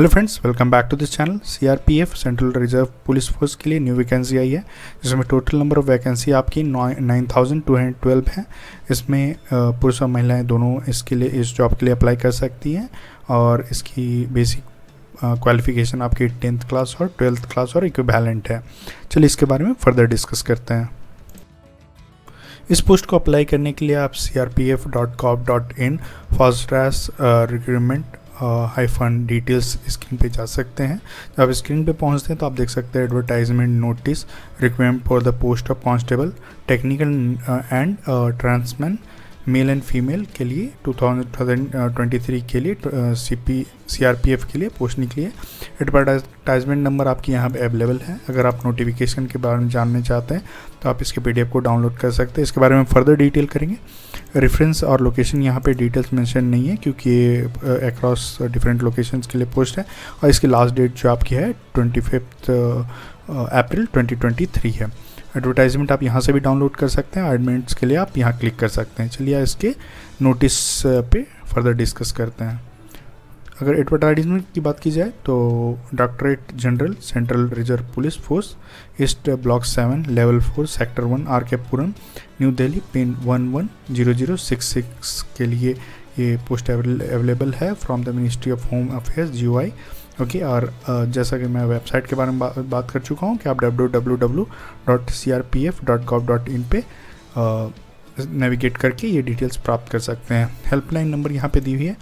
Hello friends, welcome back to this channel. CRPF central reserve police force के लिए new vacancy आई है, जिसमें total number of vacancy आपकी 9212 है। इसमें पुरुष और महिलाएं दोनों इसके लिए इस जॉब के लिए अप्लाई कर सकती हैं और इसकी बेसिक क्वालिफिकेशन आपकी 10th क्लास और 12th क्लास और इक्विवेलेंट है। चलिए इसके बारे में फर्दर डिस्कस करते हैं। इस पोस्ट को अप्लाई करने के लिए आप crpf.gov.in/recruitment हाइफन डिटेल्स स्क्रीन पे जा सकते हैं। जब आप स्क्रीन पे पहुंचते हैं तो आप देख सकते हैं advertisement notice requirement for the post of constable technical and tradesman male and female के लिए 2023 के लिए सीआरपीएफ के लिए पोस्ट निकली है। एडवर्टाइजमेंट नंबर आपकी यहाँ पे अवेलेबल है। अगर आप नोटिफिकेशन के बारे में जानना चाहते हैं तो आप इसके पीडीएफ को डाउनलोड कर सकते हैं। इसके बारे में फर्दर डिटेल करेंगे। रेफरेंस और लोकेशन यहाँ पे डिटेल्स मेंशन नहीं है क्योंकि ये अक्रॉस डिफरेंट लोकेशंस के लिए पोस्ट है और इसकी लास्ट डेट जो आपकी है 25 अप्रैल 2023 है। एडवर्टाइजमेंट आप यहाँ से भी डाउनलोड कर सकते हैं। एडमिट्स के लिए आप यहाँ क्लिक कर सकते हैं। चलिए इसके नोटिस पे फर्दर डिस्कस करते हैं। अगर एडवर्टाइजमेंट की बात की जाए तो directorate general central reserve police force east block 7 level 4 sector 1 RK पुरम न्यू दिल्ली पिन 110066 के लिए ये पोस्ट अवेलेबल है from the ministry of home affairs GOI। Okay, और जैसा कि मैं वेबसाइट के बारे में बात कर चुका हूँ कि आप www.crpf.gov.in पे नेविगेट करके ये डिटेल्स प्राप्त कर सकते हैं। हेल्पलाइन नंबर यहाँ पे दी हुई है।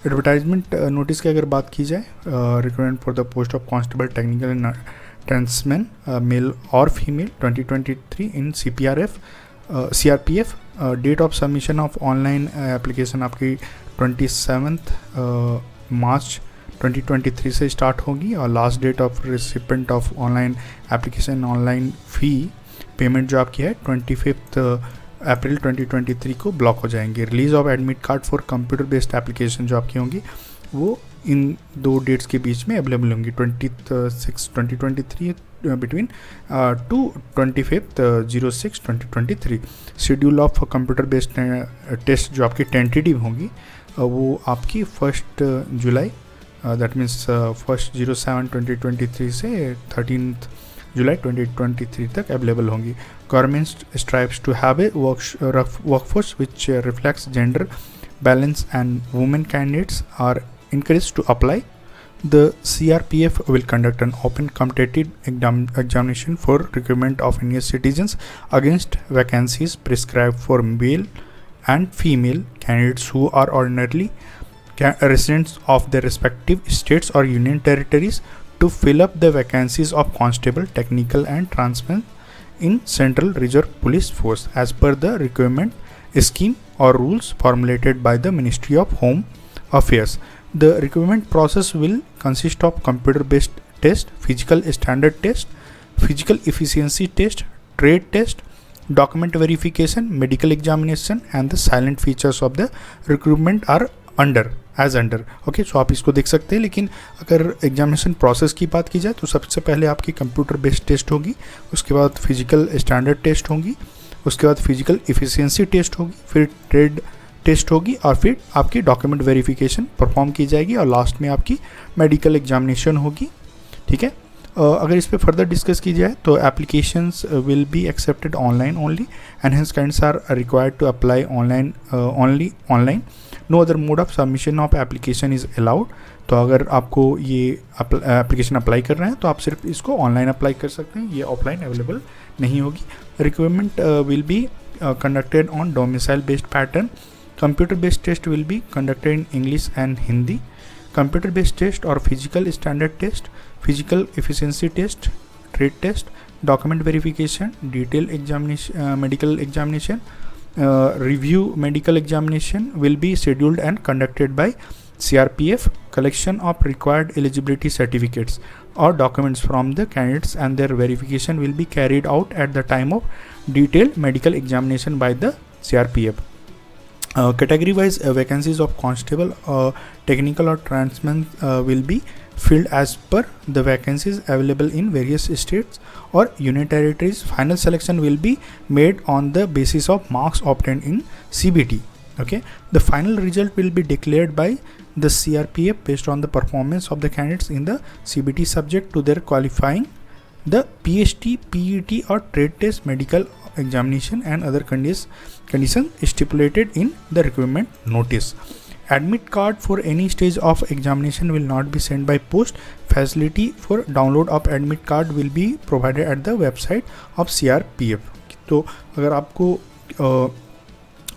एडवर्टाइजमेंट नोटिस की अगर बात की जाए, requirement for the post of constable technical and tradesman male और female 2023 in CRPF। Date of submission of online application आपकी 27 मार्च 2023 से स्टार्ट होगी और last date of receipt of online application online fee payment जो आपकी है 25 अप्रैल 2023 को block हो जाएंगे। Release of admit card for computer based application जो आपकी होंगी वो इन दो डेट्स के बीच में अवेलेबल होंगी 26 2023 between two 25 06 schedule of computer based test जो आपकी टेंटेटिव होंगी वो आपकी 1 जुलाई दैट मीन्स 1/07/2023 से 13 जुलाई 2023 तक अवेलेबल होंगी। Government strives to have a workforce which reflects gender balance and women candidates are encouraged to apply. The CRPF will conduct an open competitive examination for recruitment of Indian citizens against vacancies prescribed for male and female candidates who are ordinarily residents of their respective states or union territories to fill up the vacancies of constable, technical and transman in Central Reserve Police Force as per the requirement scheme or rules formulated by the Ministry of Home Affairs. The recruitment process will consist of computer-based test, physical standard test, physical efficiency test, trade test, document verification, medical examination, and the silent features of the recruitment are under. Okay, so आप इसको देख सकते हैं। लेकिन अगर examination process की बात की जाए तो सबसे पहले आपकी कंप्यूटर बेस्ड टेस्ट होगी, उसके बाद फिजिकल स्टैंडर्ड टेस्ट होगी, उसके बाद फिजिकल एफिशिएंसी टेस्ट होगी, फिर ट्रेड टेस्ट होगी और फिर आपकी डॉक्यूमेंट वेरिफिकेशन परफॉर्म की जाएगी और लास्ट में आपकी मेडिकल एग्जामिनेशन होगी। ठीक है, अगर इस पर फर्दर डिस्कस की जाए तो applications will be accepted online only and hence candidates are required to apply online only online. No other mode of submission of application is allowed. तो अगर आपको ये एप्लीकेशन अप्लाई कर रहे हैं तो आप सिर्फ इसको ऑनलाइन अप्लाई कर सकते हैं, ये ऑफलाइन अवेलेबल नहीं होगी। Requirement will be conducted on domicile based pattern. Computer based test will be conducted in English and Hindi. Computer based test or physical standard test, physical efficiency test, trade test, document verification, detailed examination, medical examination, review medical examination will be scheduled and conducted by CRPF. Collection of required eligibility certificates or documents from the candidates and their verification will be carried out at the time of detailed medical examination by the CRPF. Category wise vacancies of constable, technical or transman will be filled as per the vacancies available in various states or union territories. Final selection will be made on the basis of marks obtained in CBT. Okay, the final result will be declared by the CRPF based on the performance of the candidates in the CBT subject to their qualifying the PhD, PET or trade test, medical examination and other conditions stipulated in the requirement notice. Admit card for any stage of examination will not be sent by post. Facility for download of admit card will be provided at the website of CRPF. तो अगर आपको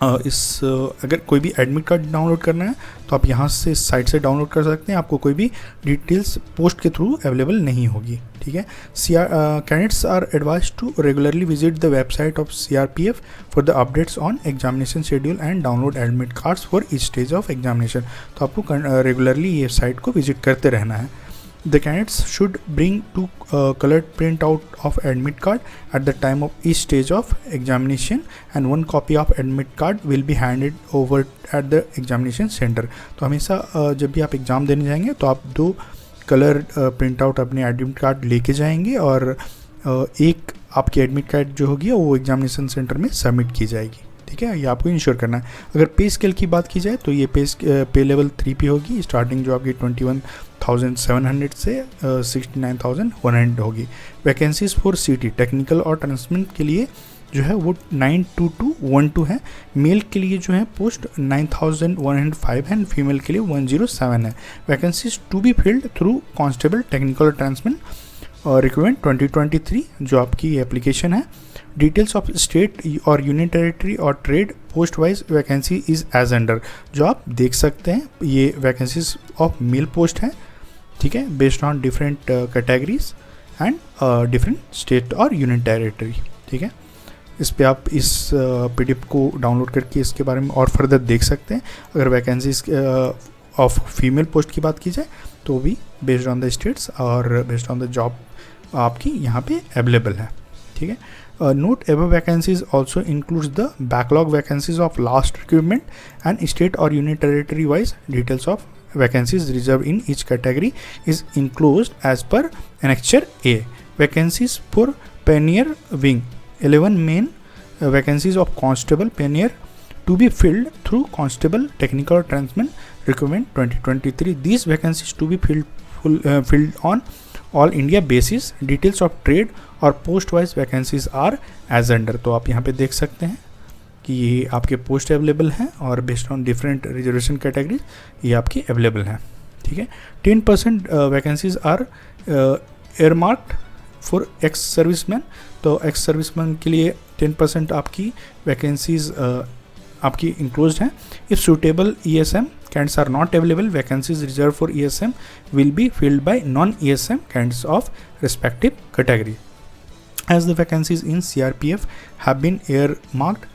अगर कोई भी admit card download करना है तो आप यहाँ से साइट से डाउनलोड कर सकते हैं. आपको कोई भी डिटेल्स पोस्ट के थ्रू अवेलेबल नहीं होगी. ठीक है. Candidates are advise to regularly visit the website of CRPF for the updates on examination schedule and download admit cards for each stage of examination. तो आपको रेगुलरली ये साइट को visit करते रहना है. The candidates should bring two colored printout of admit card at the time of each stage of examination and one copy of admit card will be handed over at the examination center. तो हमेशा जब भी आप exam देने जाएंगे तो आप 2 colour print out अपने एडमिट कार्ड लेके जाएंगे और एक आपकी एडमिट कार्ड जो होगी वो एग्जामिनेशन सेंटर में सबमिट की जाएगी. ठीक है. ये आपको इंश्योर करना है. अगर पे स्केल की बात की जाए तो ये पे लेवल 3 पे होगी. स्टार्टिंग जो आपकी 21,700 से 69,100 होगी. वैकेंसीज फॉर CT टेक्निकल और ट्रांसमेंट के लिए जो है वो 92212 है. मेल के लिए जो है पोस्ट 9,105 है. फीमेल के लिए 107 है. Vacancies to be filled through constable technical और ट्रांसमेंट रिक्वायरमेंट 2023 जो आपकी एप्लीकेशन है. डिटेल्स ऑफ स्टेट और यूनियन टेरिटरी और trade post wise vacancy is as under. जो आप देख सकते हैं ये वैकेंसीज ऑफ मेल पोस्ट है. ठीक है. Based on different categories and different state और यूनियन टेरिटरी. ठीक है. इस पे आप इस PDF को डाउनलोड करके इसके बारे में और फर्दर देख सकते हैं. अगर वैकेंसीज ऑफ फीमेल पोस्ट की बात की जाए तो भी बेस्ड ऑन द स्टेट्स और बेस्ड ऑन द जॉब आपकी यहाँ पे अवेलेबल है. ठीक है. Note above vacancies also includes the backlog vacancies of last requirement and state or union territory wise details of vacancies reserved in each category is enclosed as per Annexure A. Vacancies for Pioneer Wing 11 main vacancies of Constable Pioneer to be filled through Constable Technical Transment Requirement 2023. These vacancies to be filled on all India basis. Details of trade और post wise vacancies are as under. तो आप यहाँ पे देख सकते हैं कि ये आपके पोस्ट अवेलेबल हैं और based on different reservation categories ये आपकी अवेलेबल हैं. ठीक है. 10% vacancies are earmarked for ex serviceman. तो एक्स सर्विसमैन के लिए 10% आपकी वैकेंसीज आपकी इंक्लूज्ड हैं. If suitable ESM candidates are not available, vacancies reserved for ESM will be filled by non-ESM candidates of respective category. As the vacancies in CRPF have been earmarked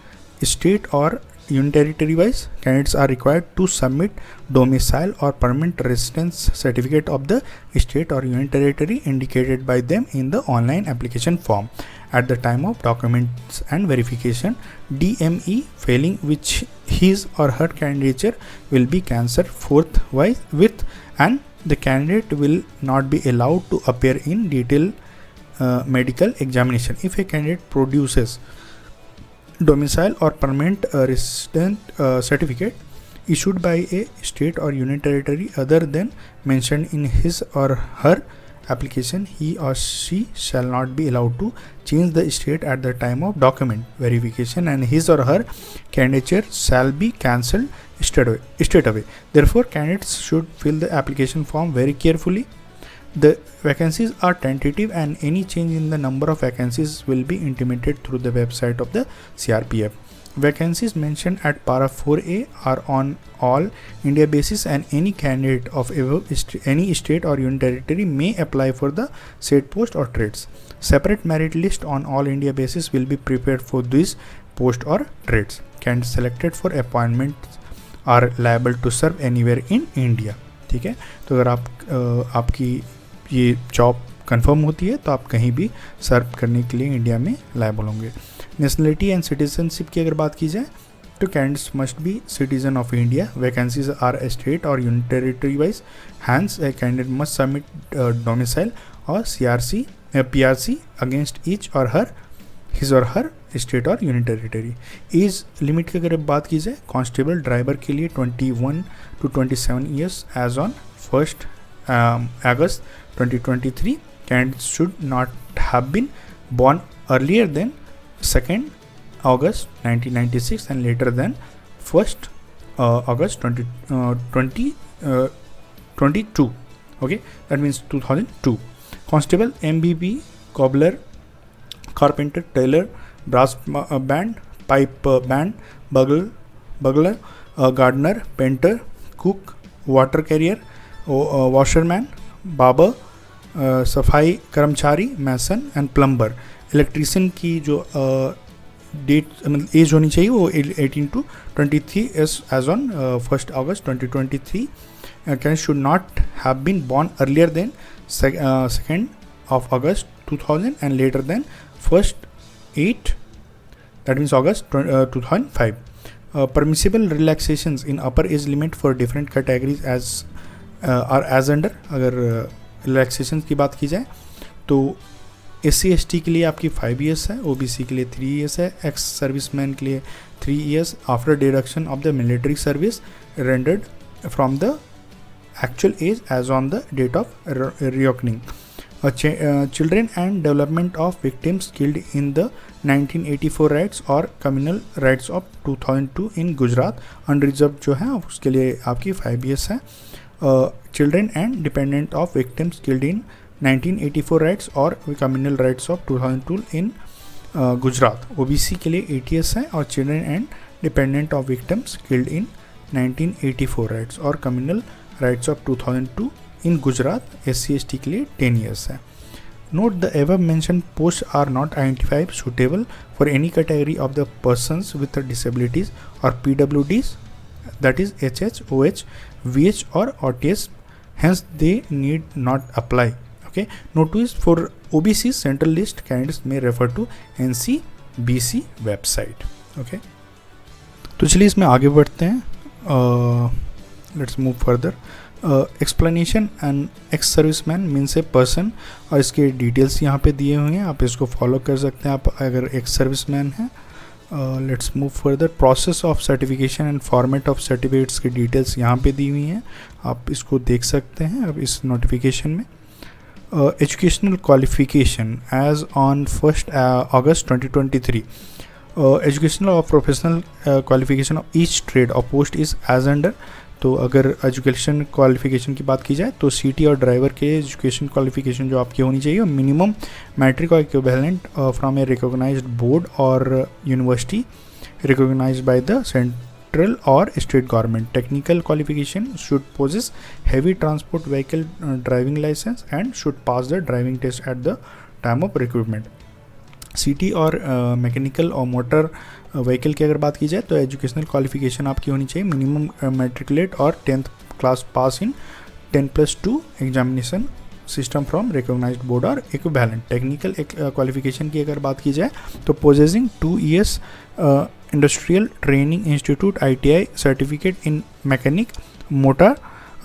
state or union territory wise, candidates are required to submit domicile or permanent residence certificate of the state or union territory indicated by them in the online application form. At the time of documents and verification, DME failing which his or her candidature will be cancelled forthwith with and the candidate will not be allowed to appear in detailed medical examination. If a candidate produces domicile or permanent resident certificate issued by a state or union territory other than mentioned in his or her application, he or she shall not be allowed to change the state at the time of document verification and his or her candidature shall be cancelled straight away. Therefore, candidates should fill the application form very carefully. The vacancies are tentative and any change in the number of vacancies will be intimated through the website of the CRPF. Vacancies mentioned at para 4A are on all India basis and any candidate of any state or union territory may apply for the said post or trades. Separate merit list on all India basis will be prepared for these post or trades. Candidates selected for appointments are liable to serve anywhere in India. ठीक है. तो अगर आपकी ये job confirm होती है तो आप कहीं भी सर्व करने के लिए इंडिया में लायबल होंगे. नेशनलिटी एंड सिटीजनशिप की अगर बात की जाए तो candidates must be citizen of India. Vacancies are state और union territory wise. Hence a candidate must submit domicile और PRC अगेंस्ट ईच और हर हिज और हर स्टेट और यूनियन टेरिटरी। एज लिमिट की अगर बात की जाए, कांस्टेबल ड्राइवर के लिए 21 to 27 years age on 1 August 2023. Candidates should not have been born earlier than 2 August 1996 and later than 1 August 2022. Okay, that means 2002. Constable, MBB, cobbler, carpenter, tailor, brass band, pipe band, bugler, gardener, painter, cook, water carrier, washerman, barber, सफाई कर्मचारी, मैसन and plumber. Electrician की जो date मतलब as होनी चाहिए वो 18 to 23 age on 1 August 2023. Can should not have been born earlier than 2 August 2000 and later than 8 that means August 2005. Permissible relaxations in upper age limit for different categories are as under. अगर relaxation की बात की जाए तो SC/ST के लिए आपकी 5 years है, OBC के लिए 3 ईयर्स है, एक्स सर्विसमैन के लिए 3 years after deduction of the military service rendered from the actual age as on the date of reckoning. Children and development of victims killed in the 1984 riots और communal riots of 2002 in Gujarat unreserved जो है उसके लिए आपकी 5 years है. Children and dependent of victims killed in 1984 riots और communal riots of 2002 in Gujarat OBC के लिए 8 years है और children and dependent of victims killed in 1984 riots और communal riots of 2002 in Gujarat SC/ST के लिए 10 years है. Note the above mentioned posts are not identified suitable for any category of the persons with disabilities or PWDs, that is HH, OH, VH or OTS, hence they need not apply. Okay. Note 2 is for OBC central list candidates may refer to NCBC website. Okay. तो चलिए इसमें आगे बढ़ते हैं. Let's move further. Explanation and ex serviceman means a person और इसके details यहाँ पे दिए हुए हैं, आप इसको फॉलो कर सकते हैं आप अगर एक्स सर्विसमैन हैं. Let's move further. Process of certification and format of certificates की डिटेल्स यहाँ पे दी हुई हैं, आप इसको देख सकते हैं अब इस नोटिफिकेशन में. Educational qualification as on 1 August 2023. Educational और professional qualification of each trade और पोस्ट इज़ एज अंडर. तो अगर एजुकेशन क्वालिफिकेशन की बात की जाए तो सीटी और ड्राइवर के एजुकेशन क्वालिफिकेशन जो आपकी होनी चाहिए मिनिमम मैट्रिक और equivalent from a recognised board और university recognised by the central और state government. Technical qualification should possess heavy transport vehicle driving licence and should pass the driving test at the time of recruitment. City और mechanical और motor vehicle की अगर बात की जाए तो educational qualification आपकी होनी चाहिए मिनिमम मैट्रिकुलेट और 10th class pass in 10+2 examination system from recognised board और इक्विवेलेंट. टेक्निकल क्वालिफिकेशन की अगर बात की जाए तो possessing 2 years industrial training institute ITI certificate in mechanic motor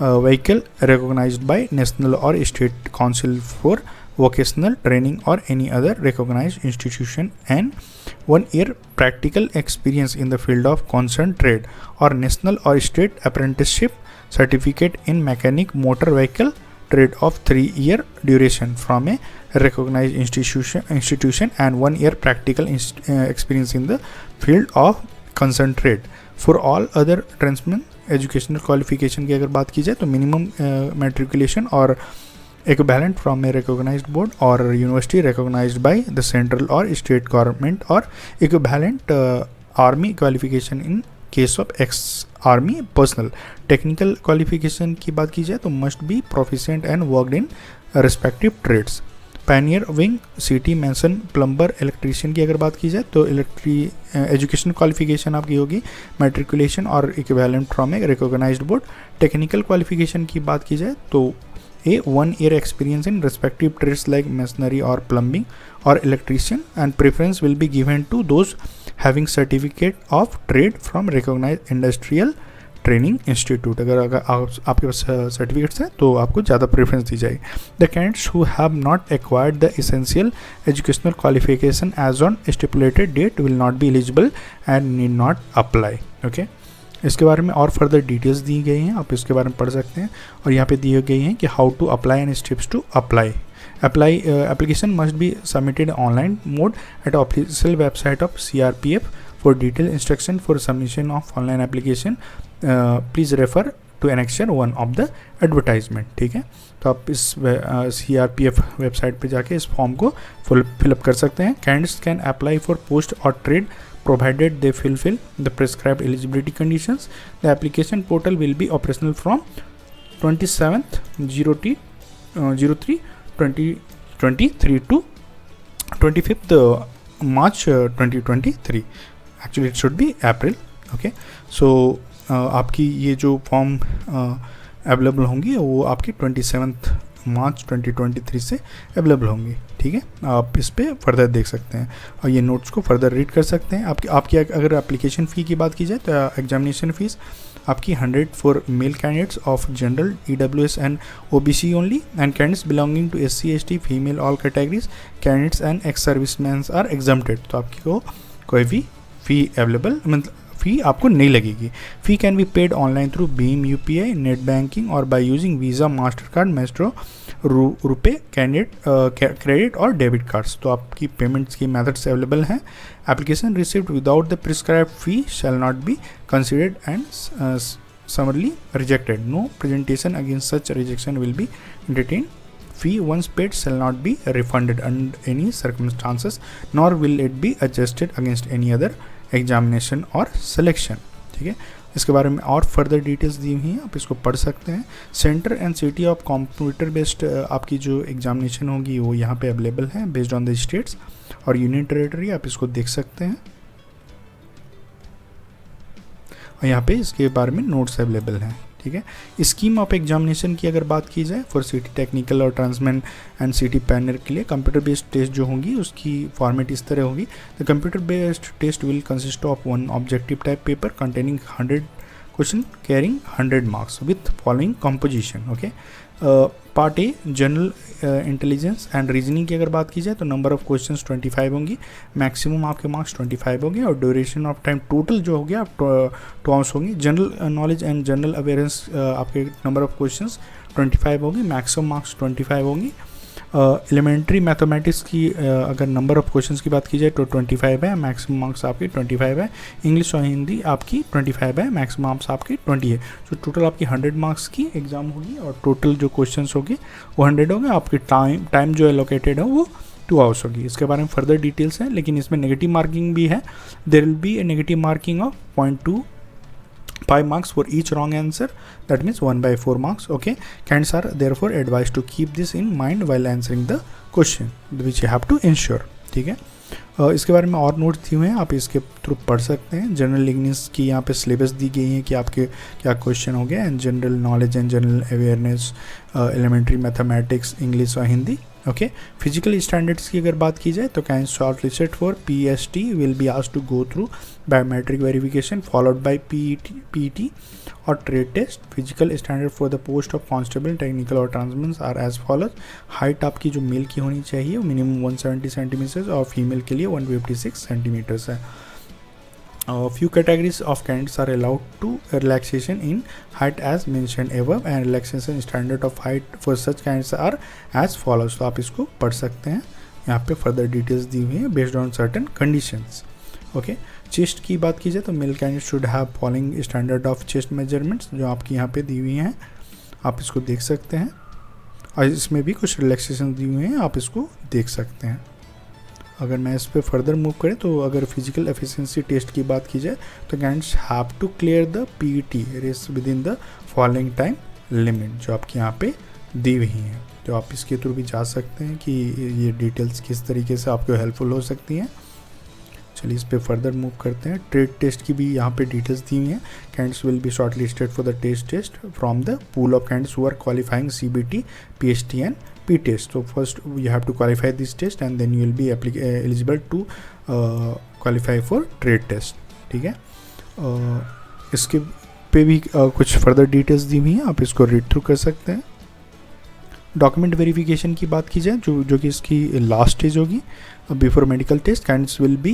vehicle recognised by national और state council for vocational training or any other recognized institution and 1 year practical experience in the field of concerned trade or national or state apprenticeship certificate in mechanic motor vehicle trade of 3 year duration from a recognized institution and 1 year practical experience in the field of concerned trade. For all other tradesmen educational qualification की अगर बात की जाए तो minimum matriculation और equivalent from a recognized board or university recognized by the central or state government or equivalent army qualification in case of ex-army personnel. Technical qualification की बात की जाए तो must be proficient and worked in respective trades. Pioneer wing, CT, mason, plumber, electrician की अगर बात की जाए तो एजुकेशन क्वालिफिकेशन आपकी होगी matriculation और equivalent from a recognized board. Technical qualification की बात की जाए तो a 1 year experience in respective trades like masonry or plumbing or electrician and preference will be given to those having certificate of trade from recognized industrial training institute. अगर आपके पास certificates हैं तो आपको ज़्यादा प्रेफरेंस दी जाएगी। The candidates who have not acquired the essential educational qualification as on stipulated date will not be eligible and need not apply. Okay, इसके बारे में और फर्दर डिटेल्स दी गई हैं, आप इसके बारे में पढ़ सकते हैं। और यहाँ पे दिए गई हैं कि how to apply and steps to apply. Application must be submitted online mode at official website of CRPF. For detailed instruction for submission of online application, please refer to annexure 1 of the advertisement। ठीक है, तो आप इस CRPF website पे जाके इस form को fill up कर सकते हैं। Candidates can apply for post or trade provided they fulfill the prescribed eligibility conditions. The application portal will be operational from 27th 03 2023 to 25th March 2023। Actually it should be April. Okay, so आपकी ये जो form available होंगी वो आपकी 27 March 2023 से available होंगी। ठीक है, आप इस पर फर्दर देख सकते हैं और ये नोट्स को फर्दर रीड कर सकते हैं। आपकी अगर एप्लीकेशन फ़ी की बात की जाए तो एग्जामिनेशन फ़ीस आपकी 100 for male candidates of general EWS and OBC only and candidates belonging to SC ST female all categories candidates and ex serviceman are exempted. तो आपकी को कोई भी फ़ी अवेलेबल मतलब फ़ी आपको नहीं लगेगी। Fee can be paid online through भीम UPI नेट बैंकिंग और by using Visa Mastercard Maestro RuPay credit और डेबिट कार्ड्स। तो आपकी पेमेंट्स की मेथड्स अवेलेबल हैं। Application received without the prescribed fee shall not be considered and summarily rejected. No presentation against such rejection will be entertained. Fee once paid shall not be refunded under any circumstances, nor will it be adjusted against any other examination और selection. ठीक है, इसके बारे में और further details दी हुई हैं, आप इसको पढ़ सकते हैं। Centre and city of computer based आपकी जो एग्जामिनेशन होगी वो यहाँ पे अवेलेबल है बेस्ड ऑन द स्टेट्स और यूनियन टेरिटरी, आप इसको देख सकते हैं। और यहाँ पे इसके बारे में नोट्स अवेलेबल हैं। ठीक है, स्कीम ऑफ एग्जामिनेशन की अगर बात की जाए फॉर सिटी टेक्निकल और ट्रांसमैन एंड सिटी पैनर के लिए कंप्यूटर बेस्ड टेस्ट जो होंगी उसकी फॉर्मेट इस तरह होगी। The computer based test will consist of 1 objective type paper containing 100 question carrying 100 marks with following composition. Okay, part A general intelligence and reasoning की अगर बात की जाए तो नंबर ऑफ क्वेश्चंस 25 होंगी, मैक्सिमम आपके मार्क्स 25 होंगे और ड्यूरेशन ऑफ टाइम टोटल जो हो गया 2 आवर्स होंगी। General knowledge and general awareness आपके नंबर ऑफ क्वेश्चंस 25 होंगी, मैक्सिमम मार्क्स 25 होंगी। एलिमेंट्री मैथमेटिक्स की अगर नंबर ऑफ क्वेश्चंस की बात की जाए तो 25 है, मैक्सिमम मार्क्स आपके 25 है। इंग्लिश और हिंदी आपकी 25 है, मैक्सिमम मार्क्स आपके 20 है। तो टोटल आपकी 100 मार्क्स की एग्जाम होगी और टोटल जो क्वेश्चंस होगी वो 100 होंगे। आपकी टाइम जो एलोकेटेड है वो 2 आवर्स होगी। इसके बारे में फर्दर डिटेल्स हैं, लेकिन इसमें नेगेटिव मार्किंग भी है। There will be a negative marking of 0.25 marks for each wrong answer, that means 1/4 marks. Okay, candidates are therefore advised to keep this in mind while answering the question which you have to ensure। ठीक है, इसके बारे में और notes दिए हुए हैं, आप इसके थ्रू पढ़ सकते हैं। जनरल इंग्लिश की यहाँ पे सिलेबस दी गई है कि आपके क्या क्वेश्चन हो गए and general knowledge and general awareness, elementary mathematics, English और हिंदी। ओके, फिजिकल स्टैंडर्ड्स की अगर बात की जाए तो can short listed for PST will be asked to go through biometric verification followed by PET और trade test. Physical standard for the post of constable technical और tradesman are as follows. Height आपकी जो mail की होनी चाहिए वो minimum 170 centimetres और female के लिए 156 सेंटीमीटर्स है। Few categories of candidates are allowed to relaxation in height as mentioned above and relaxation standard of height for such candidates are as follows। तो आप इसको पढ़ सकते हैं, यहाँ पे फर्दर डिटेल्स दी हुई है based on certain conditions. Okay, chest की बात की जाए तो male candidate should have following standard of chest measurements जो आपकी यहाँ पे दी हुई हैं, आप इसको देख सकते हैं और इसमें भी कुछ रिलैक्सेशन दी हुई हैं, आप इसको देख सकते हैं। अगर मैं इस पर फर्दर मूव करें तो अगर फिजिकल एफिशिएंसी टेस्ट की बात की जाए तो candidates have to clear the PET race within the following time limit जो आपकी यहाँ पे दी हुई हैं। तो आप इसके थ्रू भी जा सकते हैं कि ये डिटेल्स किस तरीके से आपको हेल्पफुल हो सकती हैं। चलिए इस पर फर्दर मूव करते हैं। ट्रेड टेस्ट की भी यहाँ पे डिटेल्स दी हुई हैं। Candidates will be short listed for the test from the pool of candidates who are qualifying CBT, PST and P-test। So first you have to qualify this test and then you will be eligible to qualify for trade test। ठीक है, इसके पे भी कुछ further details दी हुई हैं, आप इसको रीड थ्रू कर सकते हैं। डॉक्यूमेंट वेरिफिकेशन की बात की जाए जो कि इसकी लास्ट स्टेज होगी before medical test, candidates will be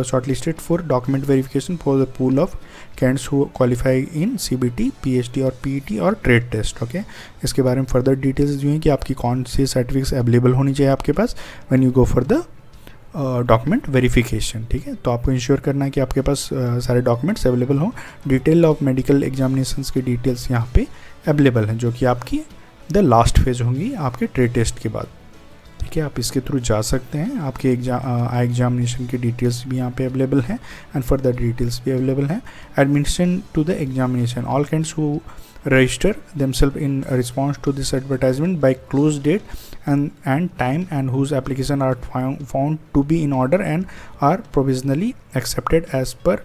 shortlisted for document verification for the pool of candidates who qualify in CBT, PhD और PET और ट्रेड टेस्ट। ओके, इसके बारे में फर्दर डिटेल्स दी हैं कि आपकी कौन सी सर्टिफिकेट्स अवेलेबल होनी चाहिए आपके पास when you go for the document verification. ठीक है, तो आपको इंश्योर करना है कि आपके पास सारे डॉक्यूमेंट्स अवेलेबल हों। डिटेल ऑफ मेडिकल एग्जामिनेशंस की डिटेल्स यहाँ पे अवेलेबल हैं, जो कि आपकी द लास्ट फेज होंगी आपके ट्रेड टेस्ट के बाद। ठीक है, आप इसके थ्रू जा सकते हैं। आपके एग्जामिनेशन की डिटेल्स भी यहाँ पे अवेलेबल हैं एंड फर्दर डिटेल्स भी अवेलेबल हैं। Admission to the examination, all candidates who register themselves in response to this advertisement by close date and time and whose application are found to be in order and are provisionally accepted as per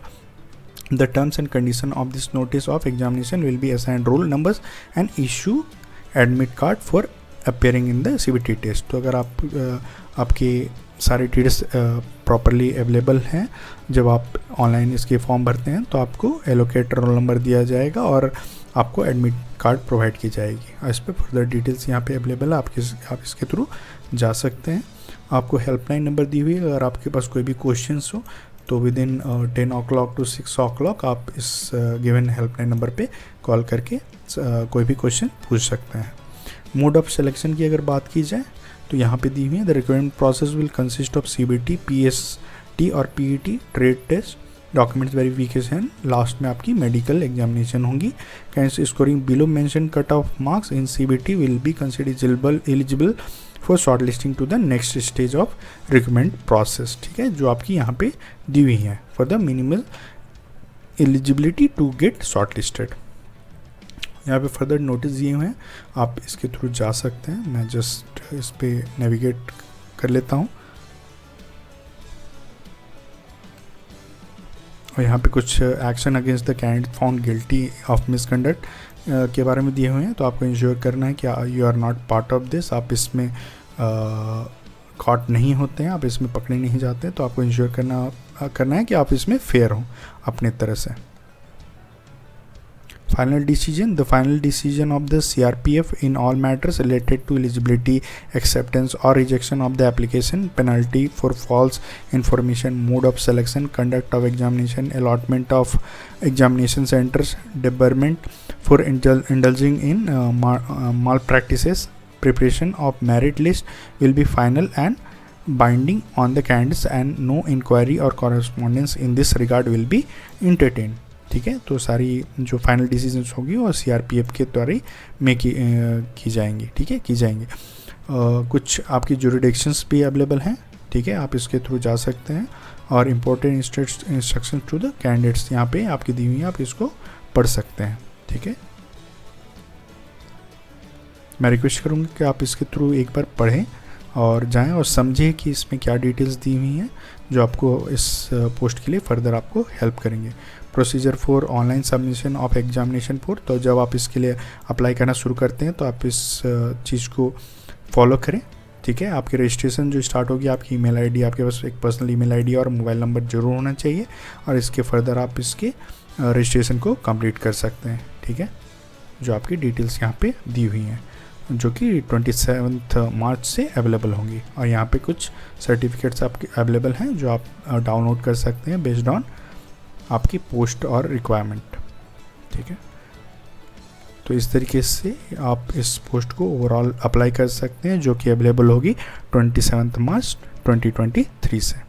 the terms and condition of this notice of examination will be assigned roll numbers and issue admit card for appearing in the CBT test। तो अगर आपके सारे details properly available हैं, जब आप online इसके form भरते हैं तो आपको एलोकेट रोल नंबर दिया जाएगा और आपको एडमिट कार्ड प्रोवाइड की जाएगी। और इस पर फर्दर डिटेल्स यहाँ पे अवेलेबल है, आप इसके थ्रू जा सकते हैं। आपको हेल्पलाइन नंबर दी हुई है, अगर आपके पास कोई भी क्वेश्चंस हो तो with in 10 o'clock to 6 o'clock आप इस गिवन हेल्पलाइन नंबर पे कॉल करके कोई भी क्वेश्चन पूछ सकते हैं। मोड ऑफ सिलेक्शन की अगर बात की जाए तो यहाँ पे दी हुई है, the requirement process will consist of CBT, PhD और PET trade test, documents verification, last में आपकी मेडिकल एग्जामिनेशन होंगी। Candidates scoring below mention cut off marks in CBT will be considered eligible for short listing to the next stage of recruitment process. ठीक है, जो आपकी यहाँ पे दी हुई है for the minimal eligibility to get short listed. यहाँ पे फर्दर नोटिस दिए हुए हैं, आप इसके थ्रू जा सकते हैं। मैं जस्ट इस पे नेविगेट कर लेता हूँ और यहाँ पे कुछ action against the candidate found guilty of misconduct के बारे में दिए हुए हैं। तो आपको इंश्योर करना है कि you are not part of this, आप इसमें कॉट नहीं होते हैं, आप इसमें पकड़े नहीं जाते। तो आपको इंश्योर करना है कि आप इसमें फेयर हों अपने तरह से। Final decision, the final decision of the CRPF in all matters related to eligibility, acceptance or rejection of the application, penalty for false information, mode of selection, conduct of examination, allotment of examination centers, debarment for indulging in malpractices, preparation of merit list will be final and binding on the candidates and no inquiry or correspondence in this regard will be entertained। ठीक है, तो सारी जो final decisions होगी वो CRPF के द्वारा में की जाएंगी। ठीक है, की जाएंगी। कुछ आपकी जुरिडिक्शंस भी अवेलेबल हैं। ठीक है, आप इसके थ्रू जा सकते हैं और important instruction to the candidates यहाँ पे आपकी दी हुई है, आप इसको पढ़ सकते हैं। ठीक है, मैं रिक्वेस्ट करूँगा कि आप इसके थ्रू एक बार पढ़ें और जाएं और समझें कि इसमें क्या डिटेल्स दी हुई हैं जो आपको इस पोस्ट के लिए फर्दर आपको हेल्प करेंगे। Procedure for online submission of examination for, तो जब आप इसके लिए अप्लाई करना शुरू करते हैं तो आप इस चीज़ को फॉलो करें। ठीक है, आपकी रजिस्ट्रेशन जो स्टार्ट होगी, आपकी ईमेल आईडी, आपके पास एक पर्सनल ईमेल आईडी और मोबाइल नंबर जरूर होना चाहिए और इसके फर्दर आप इसके रजिस्ट्रेशन को कंप्लीट कर सकते हैं। ठीक है, जो आपकी डिटेल्स यहाँ पे दी हुई हैं जो कि 27 मार्च से अवेलेबल होंगी। और यहाँ पे कुछ सर्टिफिकेट्स आपके अवेलेबल हैं जो आप डाउनलोड कर सकते हैं बेस्ड ऑन आपकी पोस्ट और रिक्वायरमेंट। ठीक है, तो इस तरीके से आप इस पोस्ट को ओवरऑल अप्लाई कर सकते हैं जो कि अवेलेबल होगी 27 मार्च 2023 से।